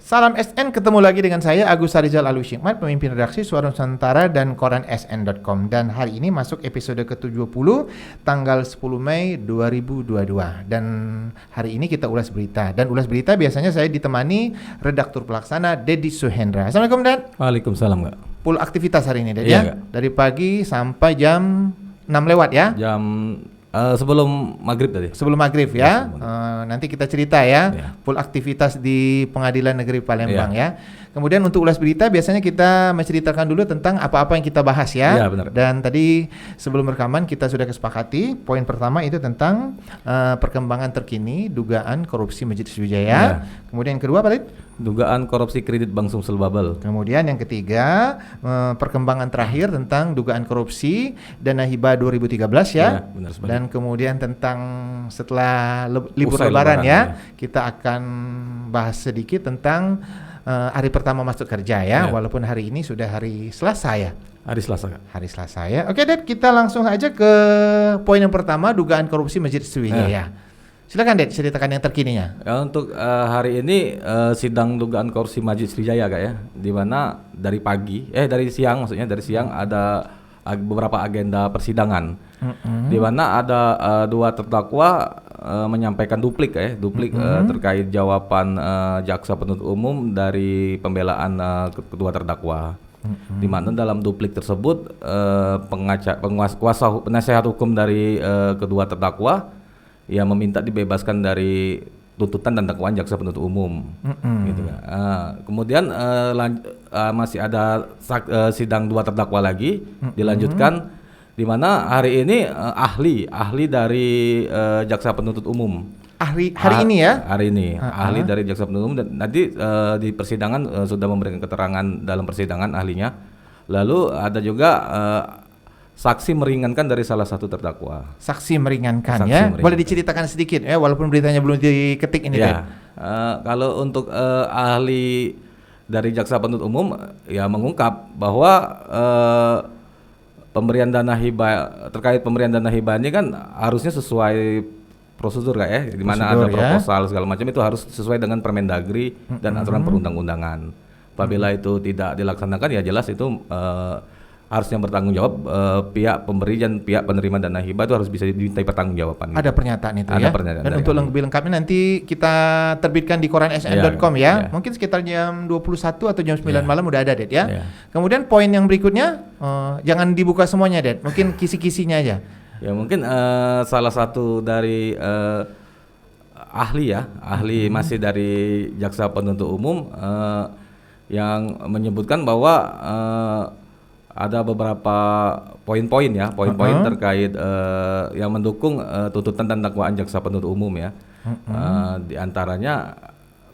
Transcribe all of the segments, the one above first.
Salam SN, ketemu lagi dengan saya Agus Harizal Alusyikmat, pemimpin redaksi Suara Nusantara dan koran sn.com. Dan hari ini masuk episode ke-70 tanggal 10 Mei 2022. Dan hari ini kita ulas berita. Dan ulas berita biasanya saya ditemani redaktur pelaksana Dedi Suhendra. Assalamualaikum, Dad. Waalaikumsalam, Kak. Full aktivitas hari ini, Dad, Iya, ya? Kak. Dari pagi sampai jam 6 lewat ya? Jam sebelum maghrib tadi. Sebelum maghrib ya, nanti kita cerita ya, Ya. full aktivitas di Pengadilan Negeri Palembang ya. Kemudian untuk ulas berita biasanya kita menceritakan dulu tentang apa-apa yang kita bahas ya. Ya, benar. Dan tadi sebelum rekaman kita sudah kesepakati poin pertama itu tentang perkembangan terkini dugaan korupsi Masjid Sriwijaya. Ya. Kemudian yang kedua apa, Lid? Dugaan korupsi kredit Bank Sumsel Bubble. Kemudian yang ketiga perkembangan terakhir tentang dugaan korupsi dana hibah 2013 ya. Ya, benar sekali. Dan kemudian tentang setelah libur Usai lebaran lebaran, ya, ya. kita akan bahas sedikit tentang hari pertama masuk kerja ya, Ya. walaupun hari ini sudah hari Selasa ya. Hari Selasa, Kak. Hari Selasa ya. Oke, Ded, kita langsung aja ke poin yang pertama, dugaan korupsi Masjid Sriwijaya. Silakan, Ded, ceritakan yang terkininya. Ya, untuk hari ini sidang dugaan korupsi Masjid Sriwijaya, Kak, ya. Di mana dari siang ada beberapa agenda persidangan. Di mana ada dua terdakwa menyampaikan duplik terkait jawaban jaksa penuntut umum dari pembelaan kedua terdakwa. Di mana dalam duplik tersebut penasihat hukum dari kedua terdakwa meminta dibebaskan dari tuntutan dan dakwaan jaksa penuntut umum. Gitu, kan. Kemudian masih ada sidang dua terdakwa lagi dilanjutkan, di mana hari ini ahli dari jaksa penuntut umum. Hari ini ya? Hari ini ahli dari jaksa penuntut umum, dan nanti di persidangan sudah memberikan keterangan dalam persidangan ahlinya. Lalu ada juga saksi meringankan dari salah satu terdakwa. Saksi meringankan Saksi ya. meringankan. Boleh diceritakan sedikit ya, walaupun beritanya belum diketik ini, Ded. Ya, kalau untuk ahli dari jaksa penuntut umum mengungkap bahwa pemberian dana hibah, terkait pemberian dana hibah ini kan harusnya sesuai prosedur, Kak, ya, di mana ada proposal segala macam, itu harus sesuai dengan Permendagri dan aturan perundang-undangan. Apabila itu tidak dilaksanakan, ya jelas itu harusnya bertanggung jawab pihak pemberi dan pihak penerima dana hibah itu harus bisa dimintai pertanggungjawaban. Ada pernyataan itu Ada ya. pernyataan Dan dari untuk kami. lebih lengkapnya nanti kita terbitkan di koran sn.com ya. Ya. Mungkin sekitar jam 21 atau jam 9 Ya. malam udah ada, Ded ya. Ya. Kemudian poin yang berikutnya jangan dibuka semuanya, Ded. Mungkin kisi-kisinya aja. Ya, mungkin salah satu dari ahli masih dari jaksa penuntut umum yang menyebutkan bahwa ada beberapa poin-poin terkait yang mendukung tuntutan dan dakwaan jaksa penuntut umum ya. Di antaranya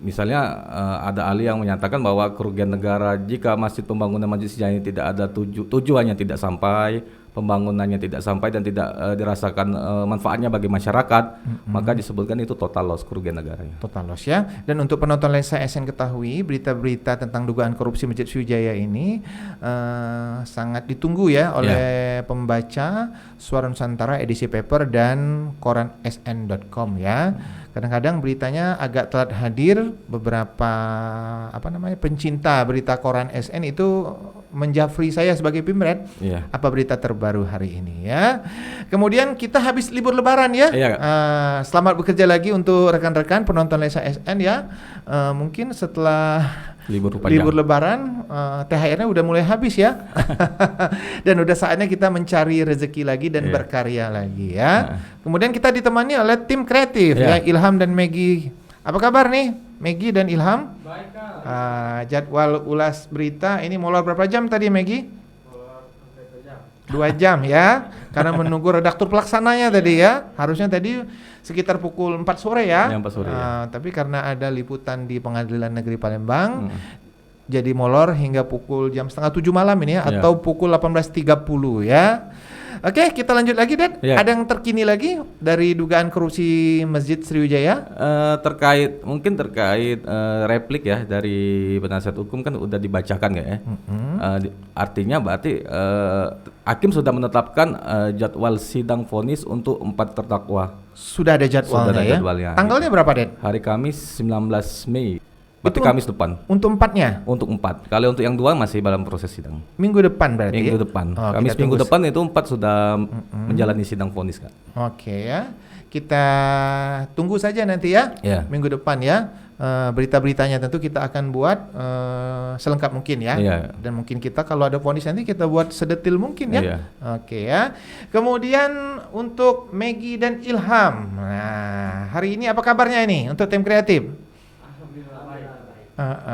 misalnya ada ahli yang menyatakan bahwa kerugian negara jika pembangunan Masjid Sriwijaya tidak ada tujuannya tidak sampai, pembangunannya tidak sampai dan tidak dirasakan manfaatnya bagi masyarakat, maka disebutkan itu total loss, kerugian negaranya. Total loss ya. Dan untuk penonton Lensa SN ketahui, berita-berita tentang dugaan korupsi Masjid Sriwijaya ini sangat ditunggu ya oleh pembaca Suara Nusantara edisi paper dan koran sn.com ya. Kadang-kadang beritanya agak telat hadir, beberapa pencinta berita koran SN itu menjafri saya sebagai pimret. Apa berita terbaru hari ini ya. Kemudian kita habis libur lebaran ya. Selamat bekerja lagi untuk rekan-rekan penonton Lensa SN ya. Mungkin setelah libur lebaran THR-nya udah mulai habis ya. Dan udah saatnya kita mencari rezeki lagi dan berkarya lagi ya. Kemudian kita ditemani oleh tim kreatif ya, Ilham dan Maggie. Apa kabar nih Maggie dan Ilham? Baik, Kak. Jadwal ulas berita ini molor berapa jam tadi, Maggie? Molor sampai 2 jam. 2 jam ya. Karena menunggu redaktur pelaksananya tadi ya. Harusnya tadi sekitar pukul 4 sore ya. 4 sore ya. Tapi karena ada liputan di Pengadilan Negeri Palembang, jadi molor hingga pukul jam setengah 7 malam ini ya, atau pukul 18.30 ya. Oke, kita lanjut lagi, Ded. Ada yang terkini lagi dari dugaan korupsi Masjid Sriwijaya? Terkait replik ya dari penasihat hukum kan udah dibacakan nggak ya? Artinya berarti hakim sudah menetapkan jadwal sidang vonis untuk 4 terdakwa. Sudah ada jadwalnya Sudah ada ya. jadwalnya. Tanggalnya berapa, Det? Hari Kamis 19 Mei. Berarti Itu Kamis depan. Untuk 4-nya? Untuk 4. Kalau untuk yang 2 masih dalam proses sidang. Minggu depan berarti. Minggu ya? depan. Oh, Kamis kita minggu tunggu. depan itu 4 sudah menjalani sidang vonis, Kak. Oke ya. Kita tunggu saja nanti ya. Ya. Minggu depan ya. Berita-beritanya tentu kita akan buat selengkap mungkin ya. Iya. Dan mungkin kita kalau ada vonis nanti kita buat sedetil mungkin ya. Iya. Oke ya. Kemudian untuk Maggie dan Ilham. Nah, hari ini apa kabarnya ini untuk tim kreatif?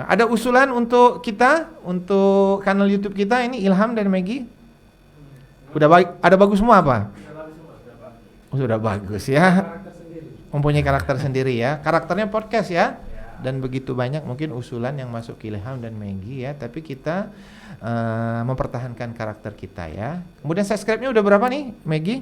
Ada usulan untuk kita, untuk kanal YouTube kita ini Ilham dan Maggie? Udah baik, ada bagus semua apa? Sudah bagus ya. Mempunyai karakter sendiri ya. Karakternya podcast ya. Dan begitu banyak mungkin usulan yang masuk ke Ilham dan Maggie ya. Tapi kita mempertahankan karakter kita ya. Kemudian subscribe-nya udah berapa nih Maggie?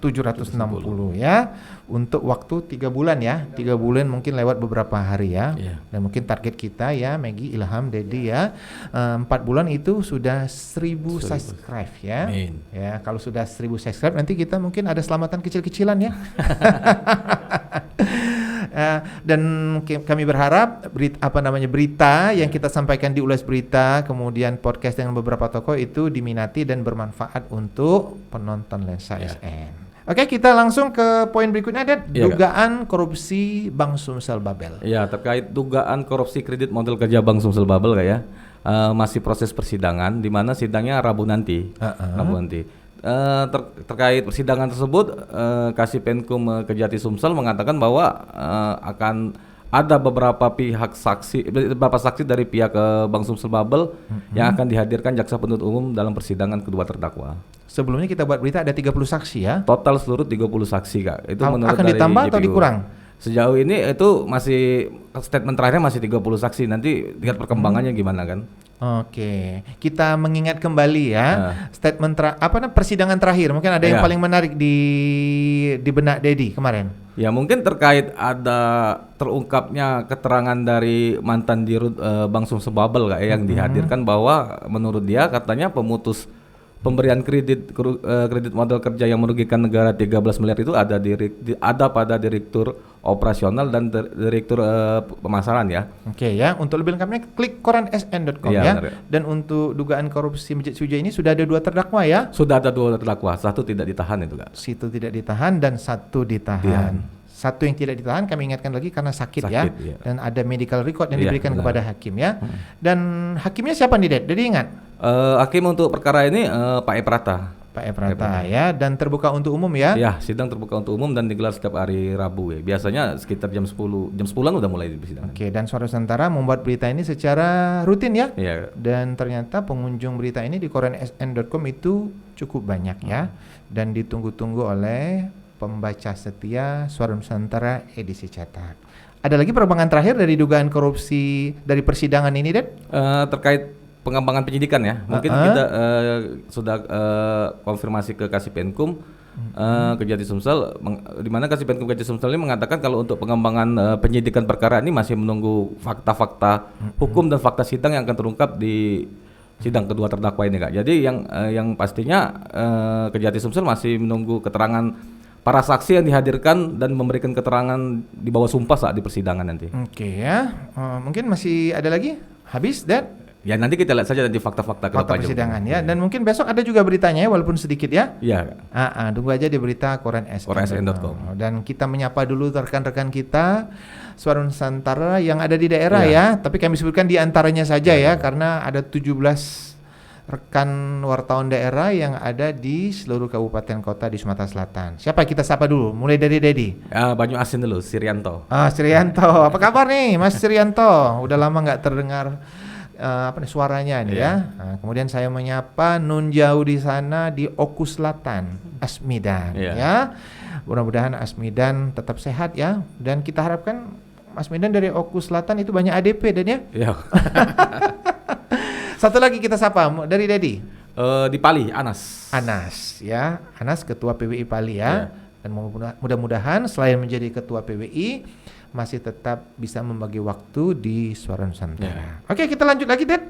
760 ya. Untuk waktu 3 bulan ya. 3 bulan mungkin lewat beberapa hari ya. Iya. Dan mungkin target kita ya Maggie, Ilham, Dedi ya 4 bulan itu sudah 1000 subscribe ya. Amin. Ya, kalau sudah 1000 subscribe nanti kita mungkin ada selamatan kecil-kecilan ya. Dan kami berharap berita yang kita sampaikan di Ulas Berita, kemudian podcast dengan beberapa tokoh itu diminati dan bermanfaat untuk penonton Lensa SN. Oke, kita langsung ke poin berikutnya, Det. Iya, Dugaan korupsi Bank Sumsel Babel. Ya, terkait dugaan korupsi kredit model kerja Bank Sumsel Babel, Kak ya. Masih proses persidangan di mana sidangnya Rabu nanti. Rabu nanti. Terkait persidangan tersebut, Kasipenkum Kejati Sumsel mengatakan bahwa akan ada beberapa saksi dari pihak Bank Sumsel Babel yang akan dihadirkan jaksa penuntut umum dalam persidangan kedua terdakwa. Sebelumnya kita buat berita ada 30 saksi ya. Total seluruh 30 saksi, Kak. Itu menurut Akan dari ditambah atau JPU. dikurang? Sejauh ini itu masih statement terakhirnya masih 30 saksi. Nanti lihat perkembangannya gimana kan. Oke, kita mengingat kembali ya statement persidangan terakhir. Mungkin ada yang paling menarik di benak Dedi kemarin. Ya mungkin terkait ada terungkapnya keterangan dari mantan dirut Bank Sumsel Babel Kak, yang dihadirkan bahwa menurut dia katanya pemberian kredit modal kerja yang merugikan negara 13 miliar itu ada pada direktur operasional dan direktur pemasaran ya. Oke ya, untuk lebih lengkapnya klik koransn.com ya. Benar. Dan untuk dugaan korupsi Masjid Sriwijaya ini sudah ada 2 terdakwa ya. Sudah ada 2 terdakwa, 1 tidak ditahan itu Kak. Situ tidak ditahan dan 1 ditahan. 1 yang tidak ditahan kami ingatkan lagi karena sakit ya. Iya. Dan ada medical record yang diberikan kepada hakim ya. Dan hakimnya siapa nih, Det? Jadi ingat. Hakim untuk perkara ini Pak Eprata. Pak Eprata ya, dan terbuka untuk umum ya. Ya, sidang terbuka untuk umum dan digelar setiap hari Rabu ya. Biasanya sekitar jam 10-an udah mulai persidangan. Oke, dan Suara Nusantara membuat berita ini secara rutin ya. Iya. Dan ternyata pengunjung berita ini di koransn.com itu cukup banyak ya. Dan ditunggu-tunggu oleh pembaca setia Suara Nusantara edisi cetak. Ada lagi perkembangan terakhir dari dugaan korupsi dari persidangan ini, Det? Terkait pengembangan penyidikan ya, mungkin kita sudah konfirmasi ke Kasipenkum Kejati Sumsel, di mana Kasipenkum Kejati Sumsel ini mengatakan kalau untuk pengembangan penyidikan perkara ini masih menunggu fakta-fakta hukum dan fakta sidang yang akan terungkap di sidang kedua terdakwa ini, Kak. Jadi yang pastinya Kejati Sumsel masih menunggu keterangan para saksi yang dihadirkan dan memberikan keterangan di bawah sumpah saat di persidangan nanti. Oke ya, mungkin masih ada lagi? Habis, Dan? Ya nanti kita lihat saja nanti fakta-fakta ke Fakta depannya. persidangan ya. Dan mungkin besok ada juga beritanya ya, walaupun sedikit ya. Iya. Tunggu aja di berita koransn.com. Dan kita menyapa dulu rekan-rekan kita Suara Nusantara yang ada di daerah ya. Tapi kami sebutkan di antaranya saja ya, karena ada 17 rekan wartawan daerah yang ada di seluruh kabupaten kota di Sumatera Selatan. Siapa kita sapa dulu? Mulai dari Dedi. Banyu Asin dulu, Sirianto. Sirianto. Apa kabar nih Mas Sirianto? Udah lama nggak terdengar suaranya nih ya. Kemudian saya menyapa Nun jauh di sana di Oku Selatan, Asmidan ya. Mudah-mudahan Asmidan tetap sehat ya. Dan kita harapkan Asmidan dari Oku Selatan itu banyak ADP, Dan ya. Iya. Satu lagi kita sapa dari Dedi. Di Pali, Anas ya. Anas ketua PWI Pali ya. Dan mudah-mudahan selain menjadi ketua PWI masih tetap bisa membagi waktu di Suara Nusantara. Oke, kita lanjut lagi, Det,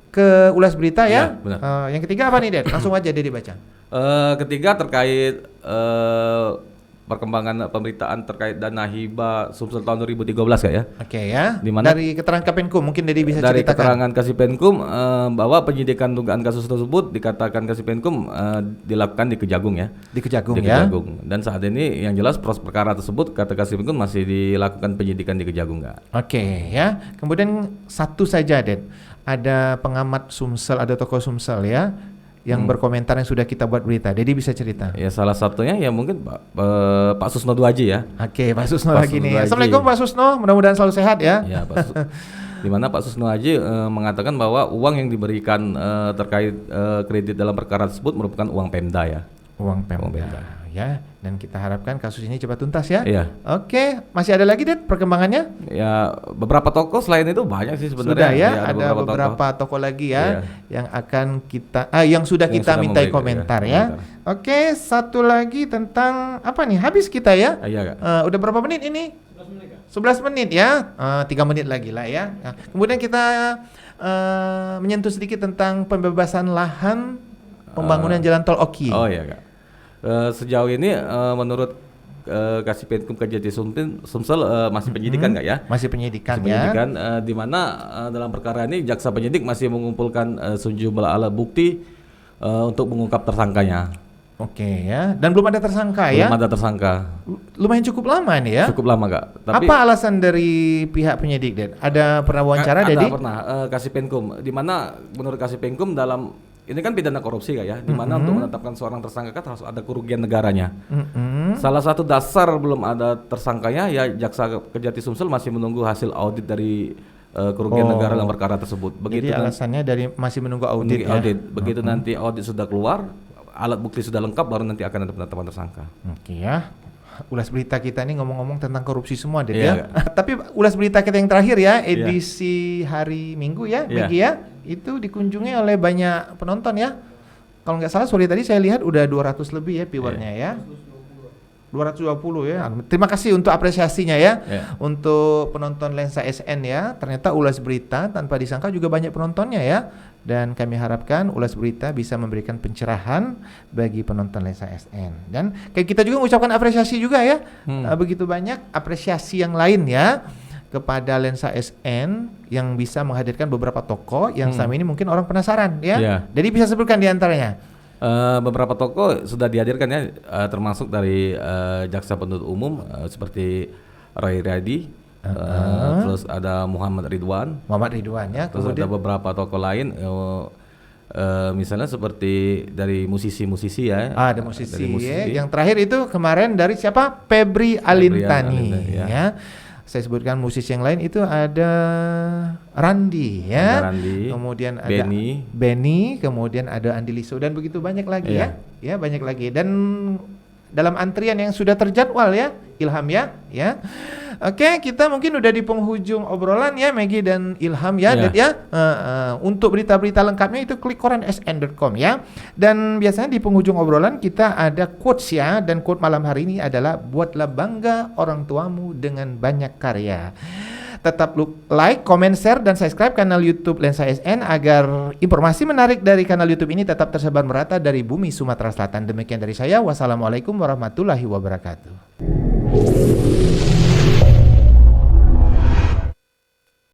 ke Ulas Berita ya. Yang ketiga apa nih, Det? Langsung aja Dedi baca. Ketiga terkait perkembangan pemberitaan terkait dana hibah Sumsel tahun 2013 Kak ya. Oke ya. Di mana Dari keterangan Kapenkum mungkin Dedi bisa dari ceritakan. keterangan Kasipenkum bahwa penyidikan dugaan kasus tersebut dikatakan Kasipenkum dilakukan di Kejagung ya. Di Kejagung Di ya. Kejagung. Dan saat ini yang jelas proses perkara tersebut kata Kasipenkum masih dilakukan penyidikan di Kejagung Kak. Oke ya. Kemudian satu saja Den. Ada pengamat Sumsel, ada tokoh Sumsel ya yang berkomentar yang sudah kita buat berita. Dedi bisa cerita. Ya salah satunya ya mungkin Pak Susno Duaji ya. Oke, Pak Susno Pak lagi Susno nih. Duaji. Assalamualaikum Pak Susno, mudah-mudahan selalu sehat ya. Ya, di mana Pak Susno Haji mengatakan bahwa uang yang diberikan terkait kredit dalam perkara tersebut merupakan uang Pemda ya. Uang Pemda. Pemda. Ya, dan kita harapkan kasus ini cepat tuntas ya. Iya. Oke, masih ada lagi Den perkembangannya? Ya beberapa toko selain itu banyak sih sebenarnya. Sudah ya, Ya, ada beberapa toko lagi ya Iya. yang akan kita yang sudah Yang kita sudah mintai memberi, komentar iya, ya. Oke, satu lagi tentang apa nih? Habis kita ya. Iya Kak. Udah berapa menit ini? 11 menit, Kak. 11 menit ya. 3 menit lagi lah ya. Nah, kemudian kita menyentuh sedikit tentang pembebasan lahan pembangunan jalan tol Oki. Oh iya Kak. Sejauh ini menurut Kasipenkum Kejati Sumsel masih penyidikan Kak ya. Masih penyidikan Masih ya. penyidikan di mana dalam perkara ini jaksa penyidik masih mengumpulkan sejumlah alat bukti untuk mengungkap tersangkanya. Oke ya. Dan belum ada tersangka ya. Belum ada tersangka. Lumayan cukup lama ini ya. Cukup lama Kak. Tapi Apa alasan dari pihak penyidik, Den? Ada pernah wawancara, ada Dedi? pernah Kasipenkum di mana menurut Kasipenkum dalam ini kan pidana korupsi Kak ya, di mana untuk menetapkan seorang tersangka kan harus ada kerugian negaranya. Salah satu dasar belum ada tersangkanya ya jaksa Kejati Sumsel masih menunggu hasil audit dari kerugian negara dalam perkara tersebut. Jadi alasannya dari masih menunggu audit ya. Begitu nanti audit sudah keluar, alat bukti sudah lengkap, baru nanti akan ada penetapan tersangka. Oke ya. Ulas berita kita ini ngomong-ngomong tentang korupsi semua, Den Iya, ya. Tapi ulas berita kita yang terakhir ya, edisi hari Minggu ya, Iya. Megi ya, itu dikunjungi oleh banyak penonton ya. Kalau nggak salah sore tadi saya lihat udah 200 lebih ya viewernya ya. 220 ya. Terima kasih untuk apresiasinya ya. Iya. Untuk penonton Lensa SN ya. Ternyata ulas berita tanpa disangka juga banyak penontonnya ya. Dan kami harapkan ulas berita bisa memberikan pencerahan bagi penonton Lensa SN. Dan kayak kita juga mengucapkan apresiasi juga ya. Begitu banyak apresiasi yang lain ya kepada Lensa SN yang bisa menghadirkan beberapa tokoh yang selama ini mungkin orang penasaran ya. Iya. Jadi bisa sebutkan di antaranya. Beberapa tokoh sudah dihadirkan ya, termasuk dari jaksa penuntut umum seperti Roy Radi, terus ada Muhammad Ridwan ya. terus ada beberapa tokoh lain, misalnya seperti dari musisi-musisi ya. Ada musisi, dari musisi. Yang terakhir itu kemarin dari siapa? Febri Alintani Alintani, ya. Saya sebutkan musisi yang lain itu ada Randi ya. Ada Randi, kemudian ada Benny, kemudian ada Andi Liso dan begitu banyak lagi Iya. ya. Ya, banyak lagi. Dan dalam antrian yang sudah terjadwal ya, Ilham ya. Oke, kita mungkin udah di penghujung obrolan ya, Megi dan Ilham ya, Iya. Ded ya. Untuk berita-berita lengkapnya itu klik korensn.com ya. Dan biasanya di penghujung obrolan kita ada quotes ya, dan quote malam hari ini adalah buatlah bangga orang tuamu dengan banyak karya. Tetap like, comment, share, dan subscribe kanal YouTube Lensa SN agar informasi menarik dari kanal YouTube ini tetap tersebar merata dari bumi Sumatera Selatan. Demikian dari saya. Wassalamualaikum warahmatullahi wabarakatuh.